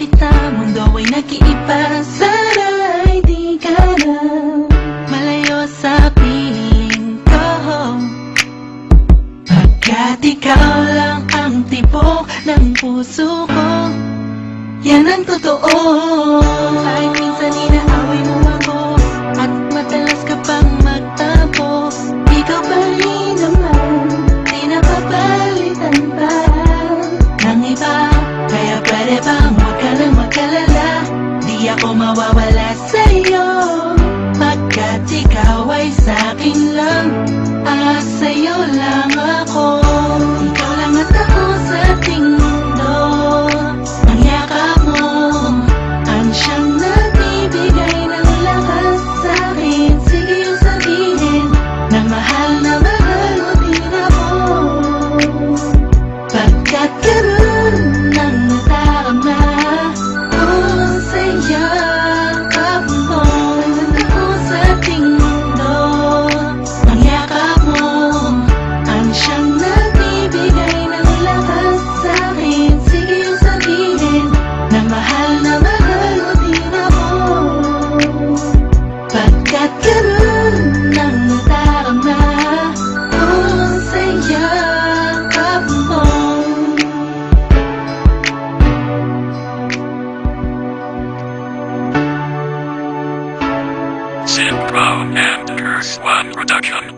kita, mundo ay nag-iiba. Sana'y di ka na malayo sa piling ko, pagkat ikaw lang ang tibok ng puso ko. Yan ang totoo. Kahit minsan inaaway mo ako at madalas ka pang magtampo, ikaw pa rin naman, di napapalitan pa ng iba. Kaya pwede bang huwag ka nang mag-alala, di ako mawawala sa'yo, pagkat ikaw ay sa'kin lang, sa'yo lang ako. Ikaw lang at ako sa ating mundo. Ang yakap mo ang siyang nagbibigay ng lakas sa'kin. Sige yung sabihin na mahal mo din ako, pagkat karoon ng natarama ko sa yakap mo. At ako sa ating mundo. Ang yakap mo ang siyang nagbibigay ng lakas sa'kin. Sige yung sabihin na mahal mo din ako, pagkat karoon ng natarama ko sa yakap mo. Zimbro and Earth One Production.